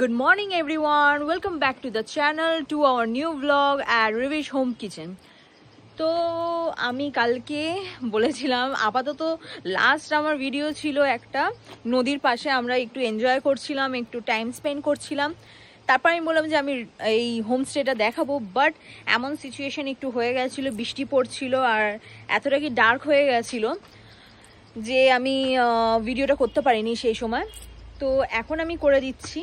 Good morning everyone, welcome back to the channel, to our new vlog at Revish Home Kitchen. তো আমি কালকে বলেছিলাম আপাতত last আমার ভিডিও ছিল একটা নদীর পাশে আমরা একটু এনজয় করছিলাম, একটু টাইম স্পেন্ড করছিলাম। তারপর আমি বললাম যে আমি এই হোমস্টেটা দেখাবো, বাট এমন সিচুয়েশন একটু হয়ে গেছিলো, বৃষ্টি পড়ছিল আর এতটা কি ডার্ক হয়ে গেছিলো যে আমি ভিডিওটা করতে পারিনি সেই সময়। তো এখন আমি করে দিচ্ছি।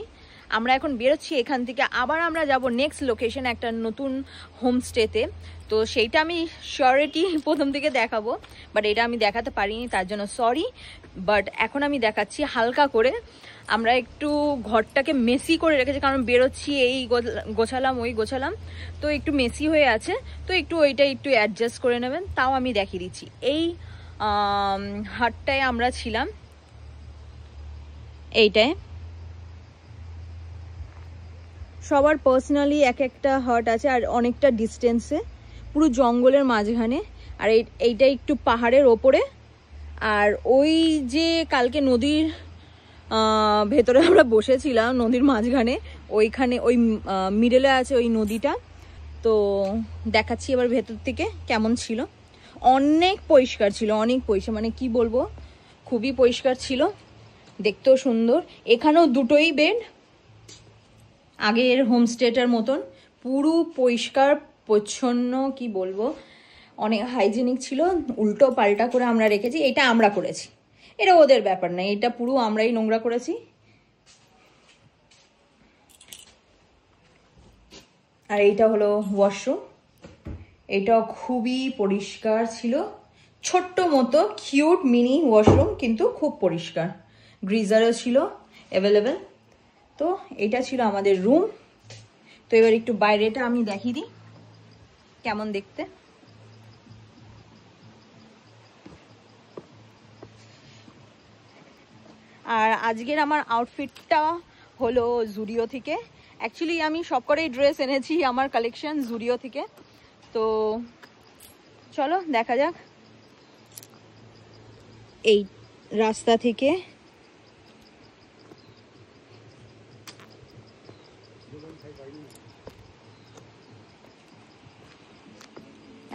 আমরা এখন বেরোচ্ছি এখান থেকে, আবার আমরা যাব নেক্সট লোকেশন একটা নতুন হোমস্টেতে। তো সেইটা আমি শিওরিটি প্রথম থেকে দেখাবো, বাট এটা আমি দেখাতে পারিনি, তার জন্য সরি। বাট এখন আমি দেখাচ্ছি হালকা করে। আমরা একটু ঘরটাকে মেসি করে রেখেছি, কারণ বেরোচ্ছি, এই গোছালাম ওই গোছালাম, তো একটু মেসি হয়ে আছে, তো একটু ওইটা একটু অ্যাডজাস্ট করে নেবেন। তাও আমি দেখিয়ে দিচ্ছি। এই হাটটায় আমরা ছিলাম, এইটায় সবার পার্সোনালি এক একটা হাট আছে আর অনেকটা ডিস্টেন্সে, পুরো জঙ্গলের মাঝখানে। আর এইটা একটু পাহাড়ের ওপরে। আর ওই যে কালকে নদীর ভেতরে আমরা বসেছিলাম, নদীর মাঝখানে, ওইখানে ওই মিডলে আছে ওই নদীটা। তো দেখাচ্ছি এবার ভেতর থেকে কেমন ছিল। অনেক পরিষ্কার ছিল, অনেক পরিষ্কার, মানে কি বলবো, খুবই পরিষ্কার ছিল, দেখতেও সুন্দর। এখানেও দুটোই বেড, আগের হোমস্টেটার মতন পুরো পরিষ্কার পরিচ্ছন্ন, কি বলবো, অনেক হাইজেনিক ছিল। উল্টো পাল্টা করে আমরা রেখেছি, এটা আমরা করেছি, এটা ওদের ব্যাপার না, এটা পুরো আমরাই নোংরা করেছি। আর এইটা হলো ওয়াশরুম, এটাও খুবই পরিষ্কার ছিল, ছোট্ট মতো কিউট মিনি ওয়াশরুম, কিন্তু খুব পরিষ্কার। গ্রিজারও ছিল অ্যাভেলেবেল। তো এটা ছিল আমাদের রুম। তো এবার একটু বাইরেটা আমি দেখিয়ে দিই কেমন দেখতে। আর আজকের আমার আউটফিটটা হলো জুডিও থেকে। অ্যাকচুয়ালি আমি সবকটাই ড্রেস এনেছি আমার কালেকশন জুডিও থেকে। তো চলো দেখা যাক। এই রাস্তা থেকে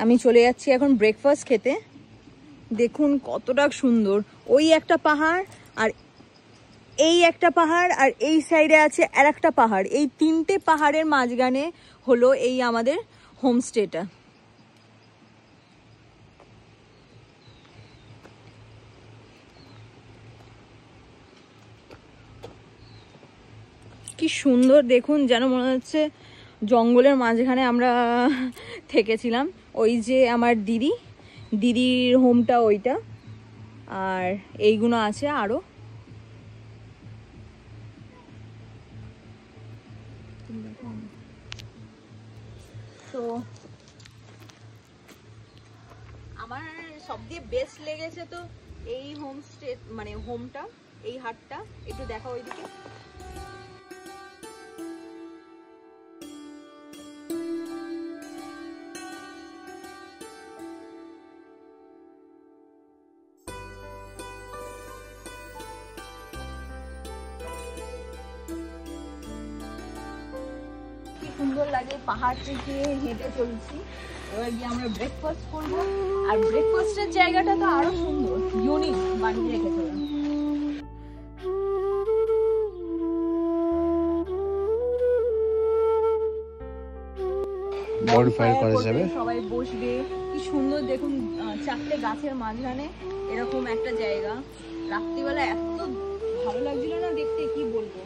আমি চলে যাচ্ছি এখন ব্রেকফাস্ট খেতে। দেখুন কতটা সুন্দর, ওই একটা পাহাড় আর এই একটা পাহাড় আর এই সাইডে আছে আর একটা পাহাড়, এই তিনটে পাহাড়ের মাঝখানে হলো এই আমাদের হোমস্টেটা। কি সুন্দর দেখুন, যেন মনে হচ্ছে জঙ্গলের মাঝখানে আমরা থেকেছিলাম। ওই যে আমার দিদির হোমটা ওইটা, আর এইগুলো আছে আরো। তো আমার সবথেকে বেস্ট লেগেছে তো এই হোমস্টে, মানে হোমটা, এই হাটটা। একটু দেখা ওইদিকে। সুন্দর লাগে, পাহাড় থেকে হেঁটে চলছি। এবার গিয়ে আমরা ব্রেকফাস্ট করবো। আর ব্রেকফাস্টের জায়গাটা তো আরো সুন্দর, ইউনিক বানিয়ে রেখেছে। সবাই বসবে, কি সুন্দর দেখুন, চারটে গাছের মাঝখানে এরকম একটা জায়গা। রাত্রিবেলা এত ভালো লাগছিল না দেখতে, কি বলবো।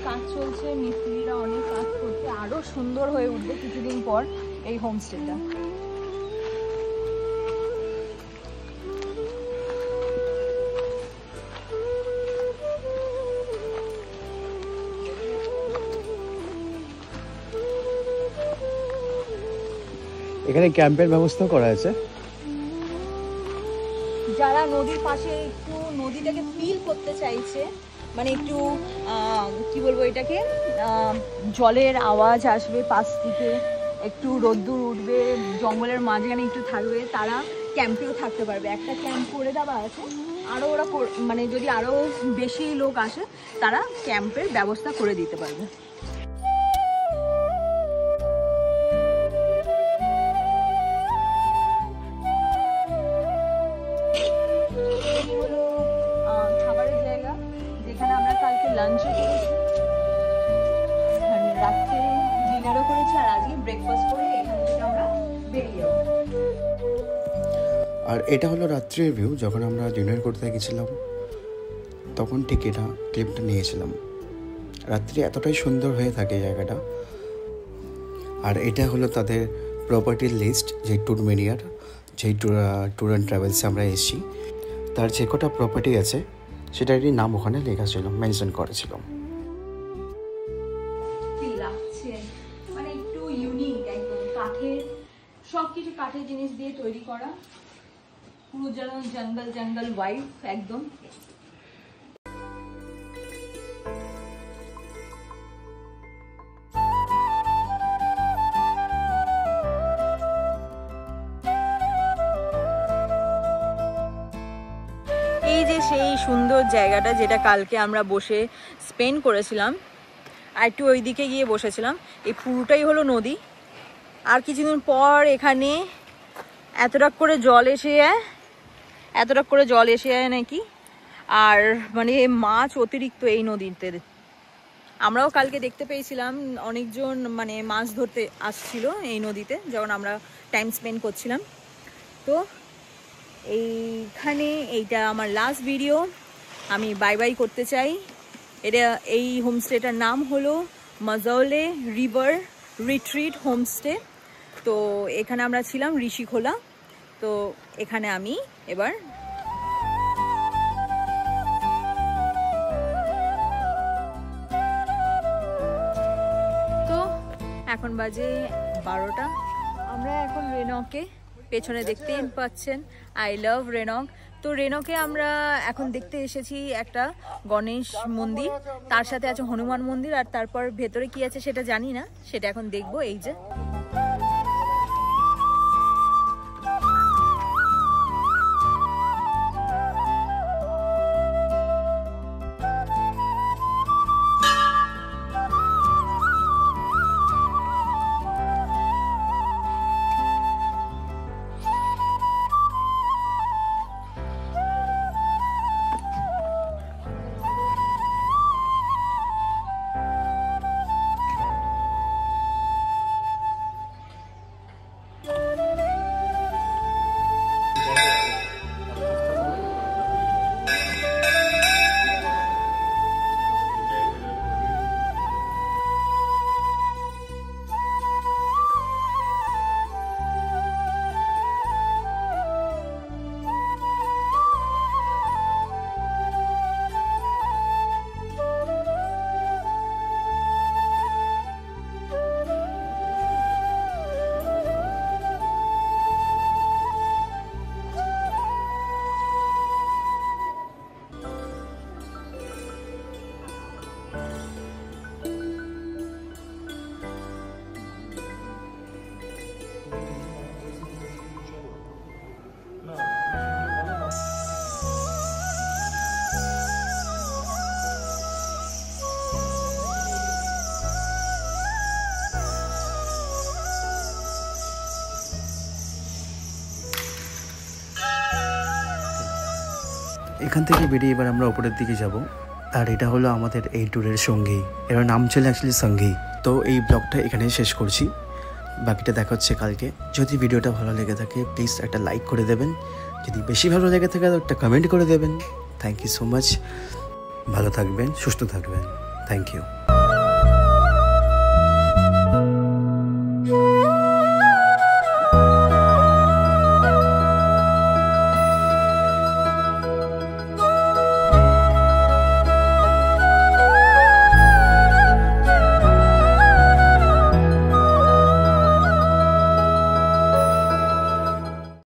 কাজ চলছে, মিস্ত্রিরা অনেক কাজ করছে, আরো সুন্দর হয়ে উঠবে কিছুদিন পর এই হোমস্টেটা। এখানে ক্যাম্পের ব্যবস্থা করা আছে। যারা নদীর পাশে একটু নদীটাকে ফিল করতে চাইছে মানে একটু কি বলবো এটাকে, জলের আওয়াজ আসবে পাশ থেকে, একটু রোদ্দুর উঠবে, জঙ্গলের মাঝখানে একটু থাকবে, তারা ক্যাম্পেও থাকতে পারবে। একটা ক্যাম্প করে দেওয়া আছে, আরও ওরা মানে যদি আরও বেশি লোক আসে তারা ক্যাম্পের ব্যবস্থা করে দিতে পারবে। খাবারের জায়গা যেখানে আমরা কালকে লাঞ্চও করেছি, রাত্রে ডিনারও করেছি, আর আজকে ব্রেকফাস্ট করে এখান থেকে আমরা বেরিয়ে যাবো। আর এটা হলো রাত্রের ভিউ। যখন আমরা ডিনার করতে গেছিলাম তখন ঠিক এটা ক্লিপটা নিয়েছিলাম। রাত্রি এতটাই সুন্দর হয়ে থাকে জায়গাটা। আর এটা হলো তাদের প্রপার্টির লিস্ট, যে ট্যুরমেনিয়ার, যেই ট্যুর অ্যান্ড ট্রাভেলসে আমরা এসেছি, তার যে কটা প্রপার্টি আছে সেটারই নাম ওখানে লেখা ছিল, মেনশন করা ছিল। মানে একটু ইউনিক, একদম কাঠের, সবকিছু কাঠের জিনিস দিয়ে তৈরি করা, পুরো যেন জঙ্গল জঙ্গল ভাইব একদম। এই যে সেই সুন্দর জায়গাটা যেটা কালকে আমরা বসে স্পেন্ড করেছিলাম, আর একটু ওই দিকে গিয়ে বসেছিলাম, এই পুরোটাই হলো নদী। আর কিছুদিন পর এখানে এতটা করে জল এসে যায় নাকি, আর মানে মাছ অতিরিক্ত এই নদীতে। আমরাও কালকে দেখতে পেয়েছিলাম অনেকজন মানে মাছ ধরতে আসছিল এই নদীতে যখন আমরা টাইম স্পেন্ড করছিলাম। তো এইখানে এইটা আমার লাস্ট ভিডিও, আমি বাই বাই করতে চাই। এটা এই হোমস্টেটার নাম হলো মাজাওলে রিভার রিট্রিট হোমস্টে। তো এখানে আমরা ছিলাম ঋষিখোলা। তো এখানে আমি এবার তো এখন বাজে 12টা। আমরা এখন রেনকে পেছনে দেখতেই পাচ্ছেন, আই লাভ রেনক। তো রেনকে আমরা এখন দেখতে এসেছি একটা গণেশ মন্দির, তার সাথে আছে হনুমান মন্দির, আর তারপর ভেতরে কি আছে সেটা জানি না, সেটা এখন দেখবো। এই যে এখান থেকে বেরিয়ে এবার আমরা উপরের দিকে যাব। আর এটা হলো আমাদের এই ট্যুরের সঙ্গী, এর নাম ছিল অ্যাকচুয়ালি সঙ্গী। তো এই ব্লগটা এখানেই শেষ করছি, বাকিটা দেখা হচ্ছে কালকে। যদি ভিডিওটা ভালো লেগে থাকে প্লিজ একটা লাইক করে দেবেন, যদি বেশি ভালো লেগে থাকে তো একটা কমেন্ট করে দেবেন। থ্যাংক ইউ সো মাচ, ভালো থাকবেন, সুস্থ থাকবেন, থ্যাংক ইউ।